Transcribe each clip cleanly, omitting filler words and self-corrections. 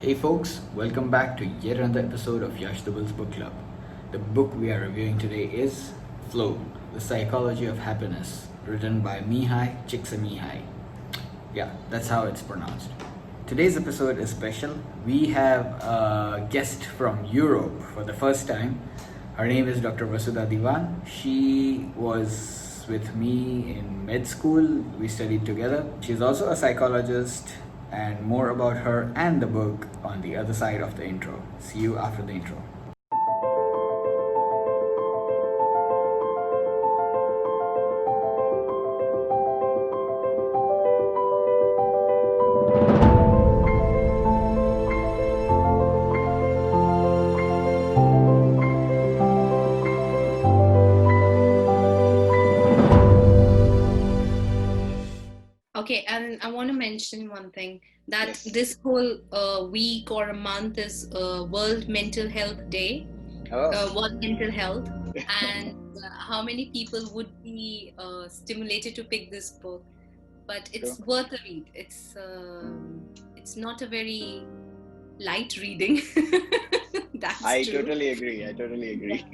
Hey folks, welcome back to yet another episode of Yash Dubal's Book Club. The book we are reviewing today is Flow, The Psychology of Happiness, written by Mihaly Csikszentmihalyi. Yeah, that's how it's pronounced. Today's episode is special. We have a guest from Europe for the first time. Her name is Dr. Vasudha Diwan. She was with me in med school. We studied together. She's also a psychologist, and more about her and the book on the other side of the intro. See you after the intro. Okay, and I want to mention one thing that Yes. this whole week or a month is World Mental Health Day, World Mental Health, and how many people would be stimulated to pick this book? But it's True. worth a read. It's not a very light reading. That's I true. totally agree.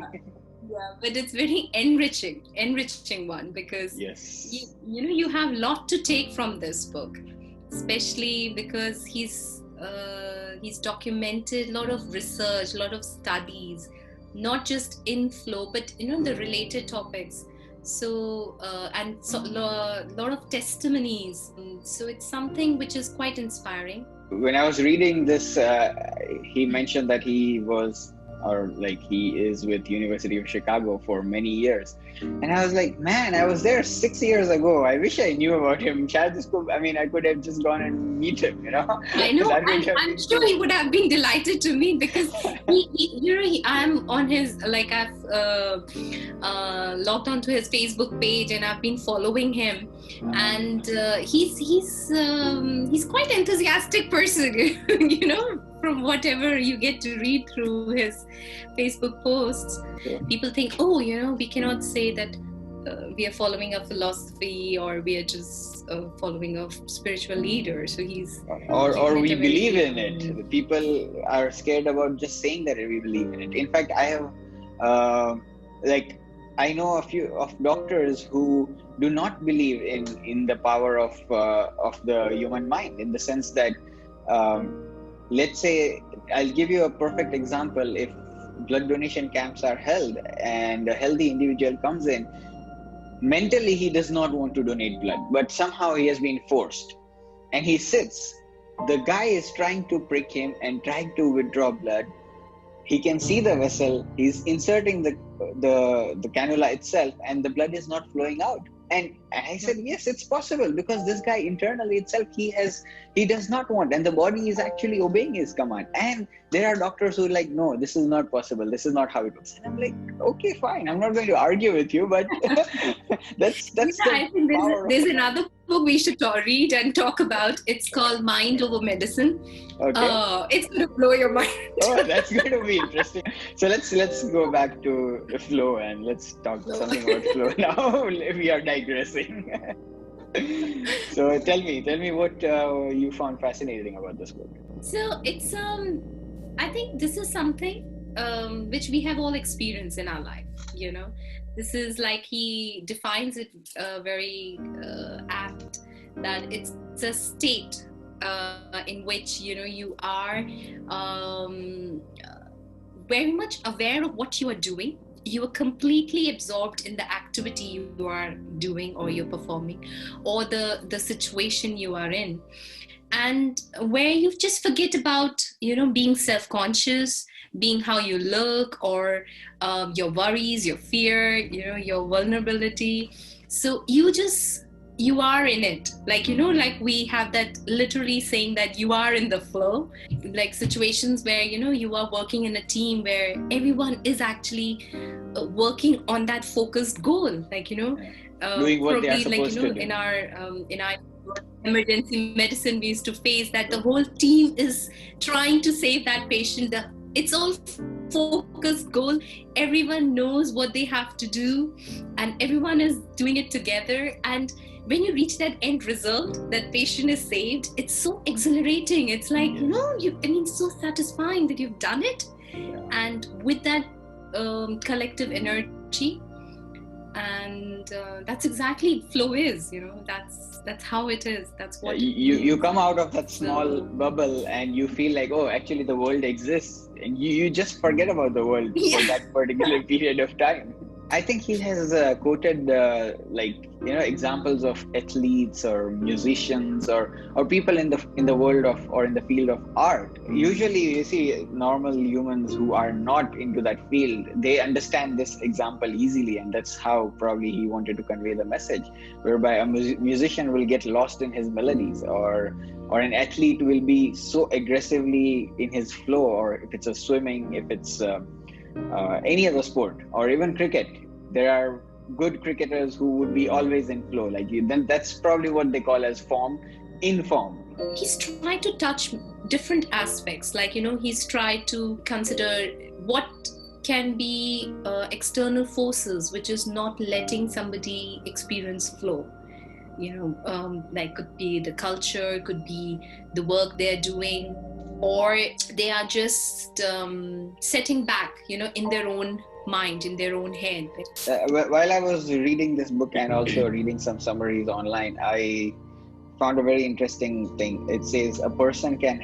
Yeah, but it's very enriching one because Yes. you have a lot to take from this book, especially because he's documented a lot of research, a lot of studies, not just in flow, but the related topics. So and so lot of testimonies. So it's something which is quite inspiring. When I was reading this, he mentioned that he was, or like he is with University of Chicago for many years, and I was like, man, I was there 6 years ago. I wish I knew about him. I could have just gone and meet him. I know, That would and have I'm been sure he would have been delighted to meet because I'm on his I've logged onto his Facebook page and I've been following him, and he's quite enthusiastic person, from whatever you get to read through his Facebook posts. Sure. People think, we cannot say that we are following a philosophy or we are just following a spiritual leader. So he's or we giving it a very believe in it. The people are scared about just saying that we believe in it. In fact, I have I know a few of doctors who do not believe in the power of the human mind, in the sense that let's say, I'll give you a perfect example. If blood donation camps are held and a healthy individual comes in, mentally he does not want to donate blood, but somehow he has been forced, and he sits. The guy is trying to prick him and trying to withdraw blood. He can see the vessel. He's inserting the cannula itself, and the blood is not flowing out. And I said, yes, it's possible, because this guy internally itself, he does not want, and the body is actually obeying his command. And there are doctors who are like, no, this is not possible. This is not how it works. And I'm like, okay, fine. I'm not going to argue with you, but that's I think there's another book we should read and talk about. It's called Mind Over Medicine. Okay. It's going to blow your mind. Oh, that's going to be interesting. So let's go back to the flow and let's talk something about flow now. We are digressing. So tell me what you found fascinating about this book. So it's I think this is something which we have all experienced in our life. This is like he defines it very apt, that it's a state in which you are very much aware of what you are doing. You are completely absorbed in the activity you are doing or you're performing, or the situation you are in, and where you just forget about being self-conscious, being how you look, or your worries, your fear, your vulnerability. So you are in it, like we have that literally saying that you are in the flow, like situations where you are working in a team where everyone is actually working on that focused goal, Doing what they are probably supposed to do. in our emergency medicine we used to face that the whole team is trying to save that patient. It's all focused goal. Everyone knows what they have to do and everyone is doing it together, and when you reach that end result, that patient is saved, it's so exhilarating. It's like, so satisfying that you've done it. And with that collective energy, and that's exactly flow is, that's how it is. That's what you come out of that small bubble and you feel like, oh, actually the world exists, and you just forget about the world for that particular period of time. I think he has quoted examples of athletes or musicians or people in the world of, or in the field of art. Usually you see normal humans who are not into that field, they understand this example easily, and that's how probably he wanted to convey the message, whereby a musician will get lost in his melodies, or an athlete will be so aggressively in his flow, or if it's a swimming, if it's any other sport, or even cricket. There are good cricketers who would be always in flow, then that's probably what they call as form, in form. He's tried to touch different aspects, he's tried to consider what can be external forces which is not letting somebody experience flow. Could be the culture, could be the work they're doing, or they are just setting back, in their own mind, in their own head. While I was reading this book and also reading some summaries online, I found a very interesting thing. It says a person can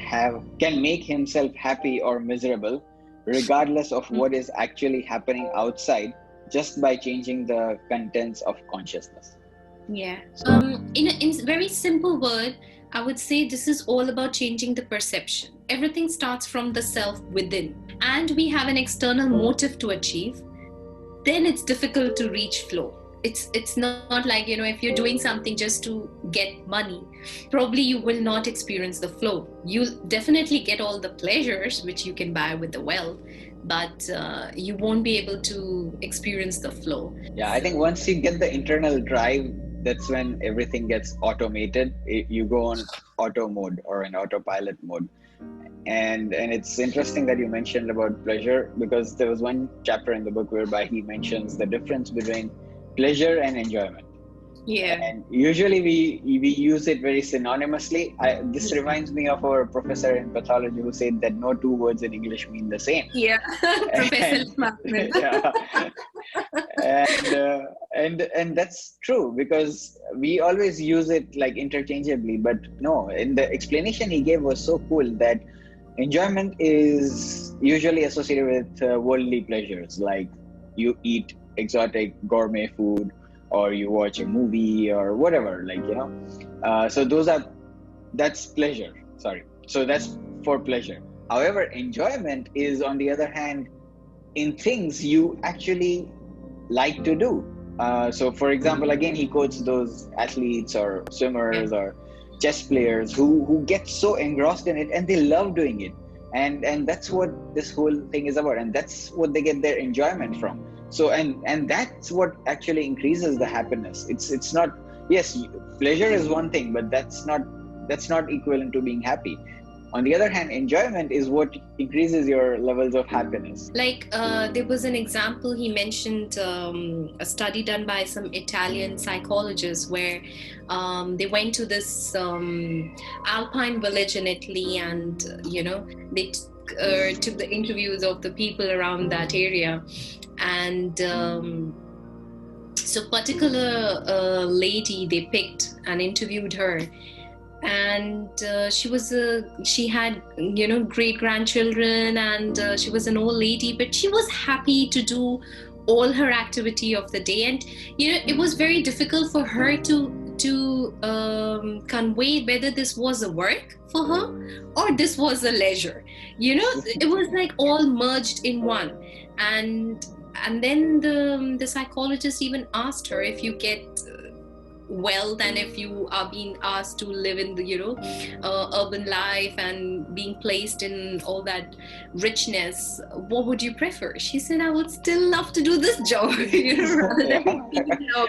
make himself happy or miserable regardless of what is actually happening outside, just by changing the contents of consciousness. Yeah. In very simple word, I would say this is all about changing the perception. Everything starts from the self within, and we have an external motive to achieve. Then it's difficult to reach flow. It's not like, if you're doing something just to get money, probably you will not experience the flow. You'll definitely get all the pleasures which you can buy with the wealth, but you won't be able to experience the flow. Yeah, I think once you get the internal drive, that's when everything gets automated. You go on auto mode or an autopilot mode. And it's interesting that you mentioned about pleasure, because there was one chapter in the book whereby he mentions the difference between pleasure and enjoyment. Yeah. And usually we use it very synonymously. This reminds me of our professor in pathology who said that no two words in English mean the same. Yeah, Professor Smartman. And that's true, because we always use it like interchangeably, but no, in the explanation he gave was so cool that enjoyment is usually associated with worldly pleasures, like you eat exotic gourmet food, or you watch a movie or whatever, so that's pleasure. So that's for pleasure. However, enjoyment is, on the other hand, in things you actually like to do. So for example, again, he quotes those athletes or swimmers or chess players who get so engrossed in it and they love doing it. And that's what this whole thing is about. And that's what they get their enjoyment from. So, and that's what actually increases the happiness. It's not, yes, pleasure is one thing, but that's not equivalent to being happy. On the other hand, enjoyment is what increases your levels of happiness. There was an example he mentioned, a study done by some Italian psychologists where they went to this alpine village in Italy, and they took the interviews of the people around that area, and so particular lady they picked and interviewed her. And she had great grandchildren, and she was an old lady, but she was happy to do all her activity of the day. And it was very difficult for her to convey whether this was a work for her or this was a leisure. It was like all merged in one. And then the psychologist even asked her, if you get wealth, and if you are being asked to live in the urban life and being placed in all that richness, what would you prefer? She said, I would still love to do this job. Rather than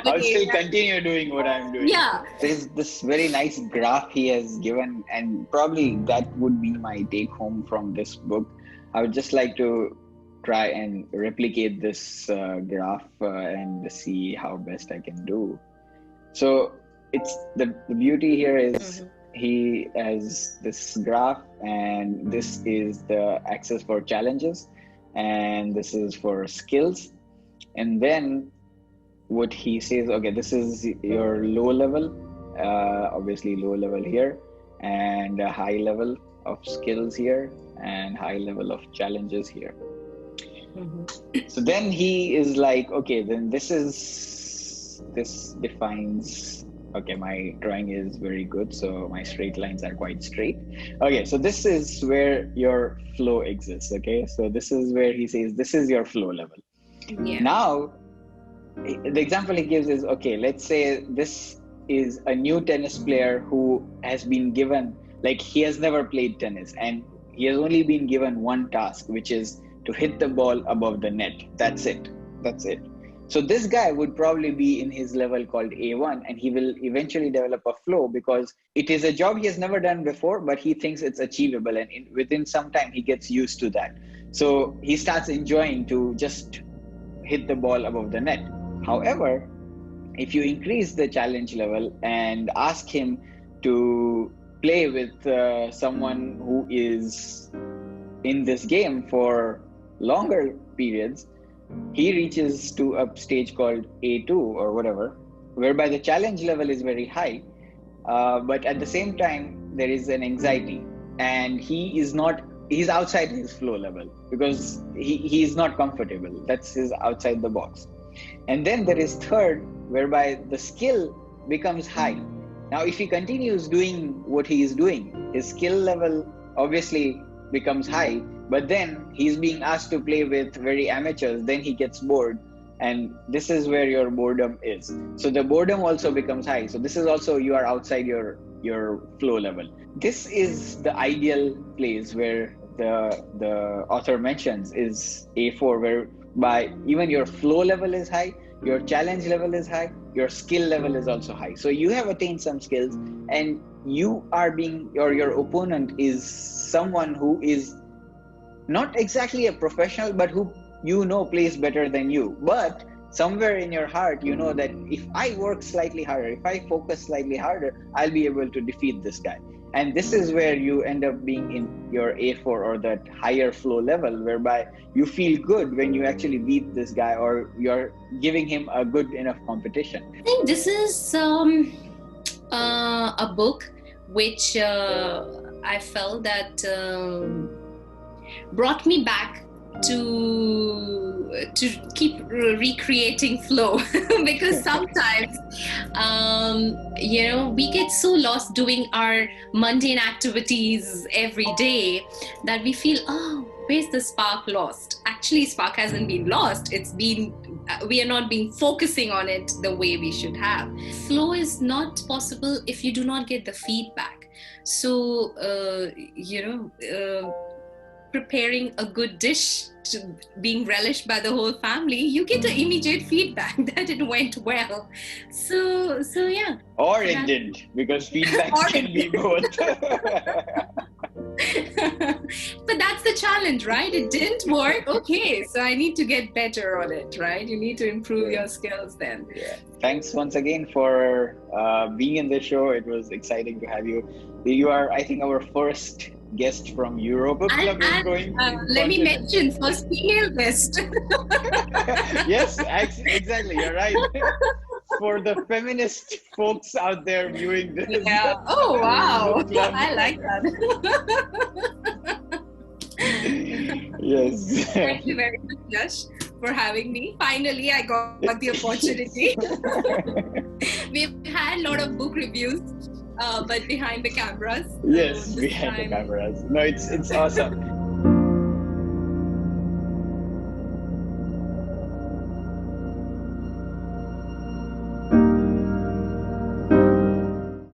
I'll still continue doing what I'm doing. Yeah, there's this very nice graph he has given, and probably that would be my take home from this book. I would just like to try and replicate this graph and see how best I can do. So it's the beauty here is he has this graph, and this is the axis for challenges, and this is for skills. And then what he says, okay, this is your low level, obviously low level here, and a high level of skills here, and high level of challenges here. So then he is like, okay, then this defines, okay, my drawing is very good, so my straight lines are quite straight. Okay, so this is where your flow exists. Okay, so this is where he says this is your flow level. Yeah. Now the example he gives is, okay, let's say this is a new tennis player who has been given, like, he has never played tennis, and he has only been given one task, which is to hit the ball above the net. That's it. So this guy would probably be in his level called A1, and he will eventually develop a flow because it is a job he has never done before, but he thinks it's achievable, and within some time he gets used to that. So he starts enjoying to just hit the ball above the net. However, if you increase the challenge level and ask him to play with someone who is in this game for longer periods, he reaches to a stage called A2 or whatever, whereby the challenge level is very high, but at the same time there is an anxiety, and he's outside his flow level because he is not comfortable. That's his outside the box. And then there is third, whereby the skill becomes high. Now if he continues doing what he is doing, his skill level obviously becomes high, but then he's being asked to play with very amateurs, then he gets bored, and this is where your boredom is. So the boredom also becomes high. So this is also, you are outside your flow level. This is the ideal place where the author mentions is A4, whereby even your flow level is high, your challenge level is high, your skill level is also high. So you have attained some skills, and you are being, or your opponent is someone who is not exactly a professional, but who plays better than you. But somewhere in your heart, you know that if I work slightly harder, if I focus slightly harder, I'll be able to defeat this guy. And this is where you end up being in your A4 or that higher flow level, whereby you feel good when you actually beat this guy, or you're giving him a good enough competition. I think this is a book which I felt that brought me back to keep recreating flow because sometimes we get so lost doing our mundane activities every day that we feel, oh, where's the spark lost? Actually, spark hasn't been lost. It's been, we are not being focusing on it the way we should have. Flow is not possible if you do not get the feedback. So preparing a good dish being relished by the whole family, you get an immediate feedback that it went well. So yeah. Or it didn't, because feedback can be both. But that's the challenge, right? It didn't work. Okay, so I need to get better on it, right? You need to improve your skills then. Yeah. Thanks once again for being in the show. It was exciting to have you. You are, I think, our first guest from Europe. Let me mention, first female guest. Yes, exactly. You're right. For the feminist folks out there viewing this. Yeah. Oh, wow. I like that. Yes. Thank you very much, Yash, for having me. Finally, I got the opportunity. We've had a lot of book reviews, but behind the cameras. Yes, behind the cameras. No, it's awesome.